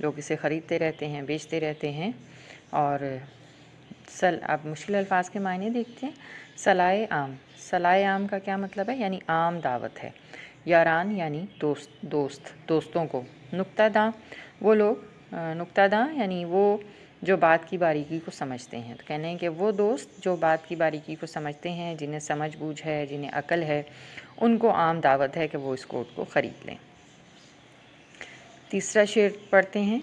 لوگ اسے خریدتے رہتے ہیں، بیچتے رہتے ہیں۔ اور اب مشکل الفاظ کے معنی دیکھتے ہیں۔ صلاح عام، صلاح عام کا کیا مطلب ہے؟ یعنی عام دعوت ہے۔ یاران یعنی دوستوں کو۔ نکتہ داں وہ لوگ، نکتہ داں یعنی وہ جو بات کی باریکی کو سمجھتے ہیں۔ تو کہنے ہیں کہ وہ دوست جو بات کی باریکی کو سمجھتے ہیں، جنہیں سمجھ بوجھ ہے، جنہیں عقل ہے، ان کو عام دعوت ہے کہ وہ اس کوٹ کو خرید لیں۔ تیسرا شعر پڑھتے ہیں۔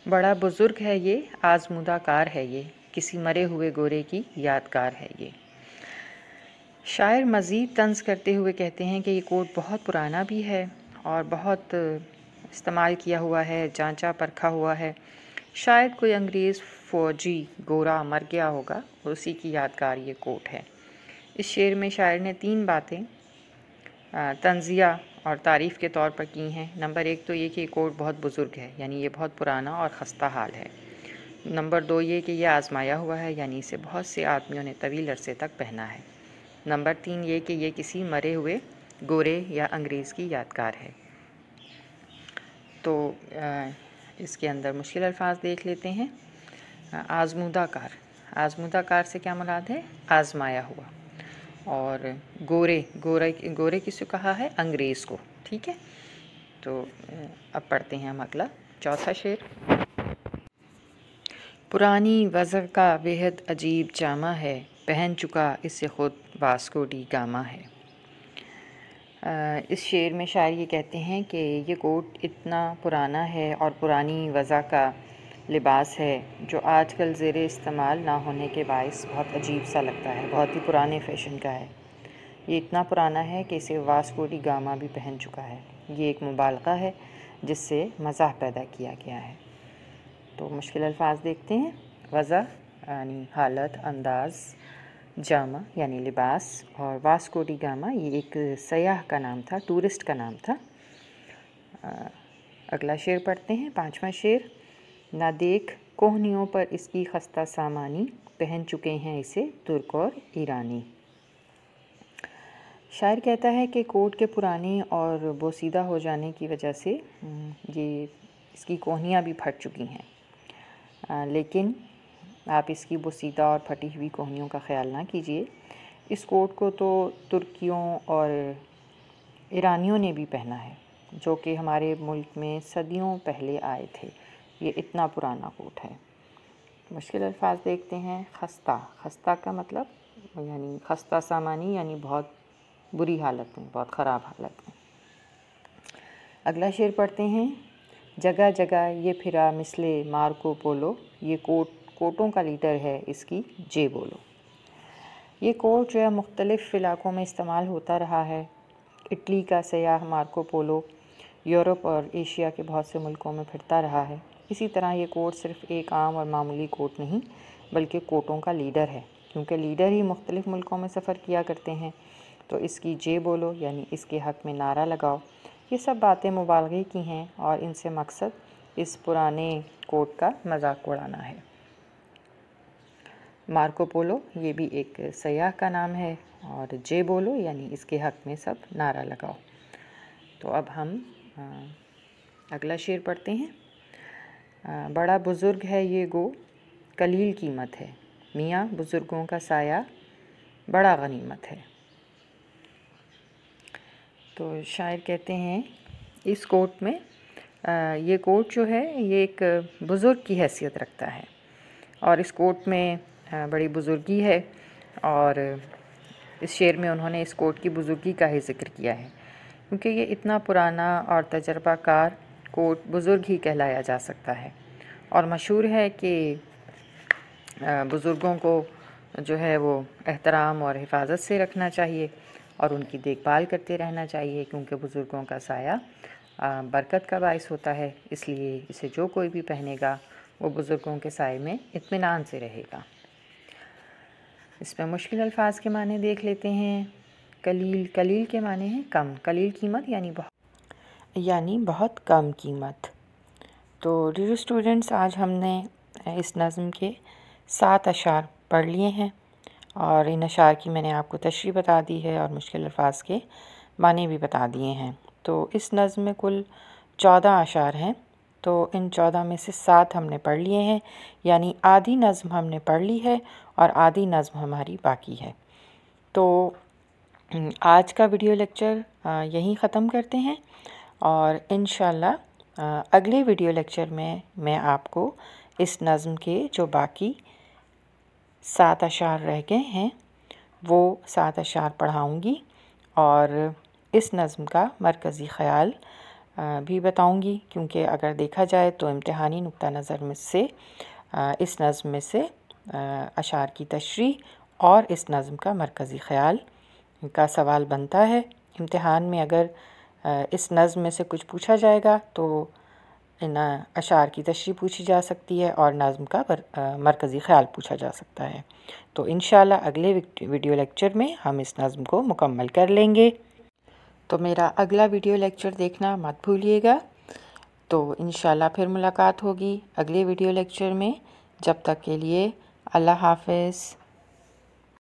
بڑا بزرگ ہے یہ، آزمودہ کار ہے یہ، کسی مرے ہوئے گورے کی یادگار ہے یہ۔ شاعر مزید طنز کرتے ہوئے کہتے ہیں کہ یہ کوٹ بہت پرانا بھی ہے اور بہت استعمال کیا ہوا ہے، جانچا پرکھا ہوا ہے۔ شاید کوئی انگریز فوجی گورا مر گیا ہوگا اور اسی کی یادگار یہ کوٹ ہے۔ اس شعر میں شاعر نے 3 باتیں تنزیہ اور تعریف کے طور پر کی ہیں۔ نمبر 1 تو یہ کہ یہ کوٹ بہت بزرگ ہے، یعنی یہ بہت پرانا اور خستہ حال ہے۔ نمبر 2 یہ کہ یہ آزمایا ہوا ہے، یعنی اسے بہت سے آدمیوں نے طویل عرصے تک پہنا ہے۔ نمبر 3 یہ کہ یہ کسی مرے ہوئے گورے یا انگریز کی یادگار ہے۔ تو اس کے اندر مشکل الفاظ دیکھ لیتے ہیں۔ آزمودہ کار، آزمودہ کار سے کیا مراد ہے؟ آزمایا ہوا۔ اور گورے کس کو کہا ہے؟ انگریز کو، ٹھیک ہے۔ تو اب پڑھتے ہیں ہم اگلا چوتھا شعر۔ پرانی وضع کا بےحد عجیب جامہ ہے، پہن چکا اسے خود واسکو ڈی گاما ہے۔ اس شعر میں شاعر یہ کہتے ہیں کہ یہ کوٹ اتنا پرانا ہے اور پرانی وضع کا لباس ہے جو آج کل زیر استعمال نہ ہونے کے باعث بہت عجیب سا لگتا ہے، بہت ہی پرانے فیشن کا ہے۔ یہ اتنا پرانا ہے کہ اسے واسکو ڈی گاما بھی پہن چکا ہے۔ یہ ایک مبالغہ ہے جس سے مزاح پیدا کیا گیا ہے۔ تو مشکل الفاظ دیکھتے ہیں۔ وضع یعنی حالت، انداز، جامہ یعنی لباس، اور واسکو ڈی گاما یہ ایک سیاح کا نام تھا، ٹورسٹ کا نام تھا۔ اگلا شعر پڑھتے ہیں، 5واں شعر۔ نہ دیکھ کوہنیوں پر اس کی خستہ سامانی، پہن چکے ہیں اسے ترک اور ایرانی۔ شاعر کہتا ہے کہ کوٹ کے پرانے اور بوسیدہ ہو جانے کی وجہ سے اس کی کوہنیاں بھی پھٹ چکی ہیں، لیکن آپ اس کی بوسیدہ اور پھٹی ہوئی کوہنیوں کا خیال نہ کیجیے۔ اس کوٹ کو تو ترکیوں اور ایرانیوں نے بھی پہنا ہے، جو کہ ہمارے ملک میں صدیوں پہلے آئے تھے۔ یہ اتنا پرانا کوٹ ہے۔ مشکل الفاظ دیکھتے ہیں۔ خستہ کا مطلب یعنی خستہ سامانی یعنی بہت بری حالت میں، بہت خراب حالت میں۔ اگلا شعر پڑھتے ہیں۔ جگہ جگہ یہ پھرا مثل مارکو پولو، یہ کوٹوں کا لیڈر ہے اس کی جے بولو۔ یہ کوٹ جو ہے مختلف علاقوں میں استعمال ہوتا رہا ہے۔ اٹلی کا سیاح مارکو پولو یورپ اور ایشیا کے بہت سے ملکوں میں پھرتا رہا ہے۔ اسی طرح یہ کوٹ صرف ایک عام اور معمولی کوٹ نہیں بلکہ کوٹوں کا لیڈر ہے، کیونکہ لیڈر ہی مختلف ملکوں میں سفر کیا کرتے ہیں۔ تو اس کی جے بولو یعنی اس کے حق میں نعرہ لگاؤ، یہ سب باتیں مبالغے کی ہیں اور ان سے مقصد اس پرانے کوٹ کا مذاق اڑانا ہے۔ مارکو پولو یہ بھی ایک سیاح کا نام ہے، اور جے بولو یعنی اس کے حق میں سب نعرہ لگاؤ۔ تو اب ہم اگلا شعر پڑھتے ہیں۔ بڑا بزرگ ہے یہ گو، قلیل قیمت ہے، میاں بزرگوں کا سایہ بڑا غنیمت ہے۔ تو شاعر کہتے ہیں اس کوٹ میں یہ کوٹ جو ہے یہ ایک بزرگ کی حیثیت رکھتا ہے، اور اس کوٹ میں بڑی بزرگی ہے، اور اس شعر میں انہوں نے اس کوٹ کی بزرگی کا ہی ذکر کیا ہے، کیونکہ یہ اتنا پرانا اور تجربہ کار کوٹ بزرگ ہی کہلایا جا سکتا ہے۔ اور مشہور ہے کہ بزرگوں کو جو ہے وہ احترام اور حفاظت سے رکھنا چاہیے اور ان کی دیکھ بھال کرتے رہنا چاہیے، کیونکہ بزرگوں کا سایہ برکت کا باعث ہوتا ہے۔ اس لیے اسے جو کوئی بھی پہنے گا وہ بزرگوں کے سائے میں اطمینان سے رہے گا۔ اس میں مشکل الفاظ کے معنی دیکھ لیتے ہیں۔ قلیل کے معنی ہیں کم، قلیل قیمت یعنی بہت کم قیمت۔ تو ڈیئر اسٹوڈنٹس، آج ہم نے اس نظم کے 7 اشعار پڑھ لیے ہیں، اور ان اشعار کی میں نے آپ کو تشریح بتا دی ہے اور مشکل الفاظ کے معنی بھی بتا دیے ہیں۔ تو اس نظم میں کل 14 اشعار ہیں، تو ان 14 میں سے 7 ہم نے پڑھ لیے ہیں، یعنی آدھی نظم ہم نے پڑھ لی ہے اور آدھی نظم ہماری باقی ہے۔ تو آج کا ویڈیو لیکچر یہیں ختم کرتے ہیں، اور انشاءاللہ اگلے ویڈیو لیکچر میں آپ کو اس نظم کے جو باقی 7 اشعار رہ گئے ہیں وہ 7 اشعار پڑھاؤں گی، اور اس نظم کا مرکزی خیال بھی بتاؤں گی، کیونکہ اگر دیکھا جائے تو امتحانی نقطہ نظر میں سے اس نظم میں سے اشعار کی تشریح اور اس نظم کا مرکزی خیال کا سوال بنتا ہے۔ امتحان میں اگر اس نظم میں سے کچھ پوچھا جائے گا تو ان اشعار کی تشریح پوچھی جا سکتی ہے اور نظم کا مرکزی خیال پوچھا جا سکتا ہے۔ تو انشاءاللہ اگلے ویڈیو لیکچر میں ہم اس نظم کو مکمل کر لیں گے۔ تو میرا اگلا ویڈیو لیکچر دیکھنا مت بھولیے گا۔ تو انشاءاللہ پھر ملاقات ہوگی اگلے ویڈیو لیکچر میں۔ جب تک کے لیے اللہ حافظ۔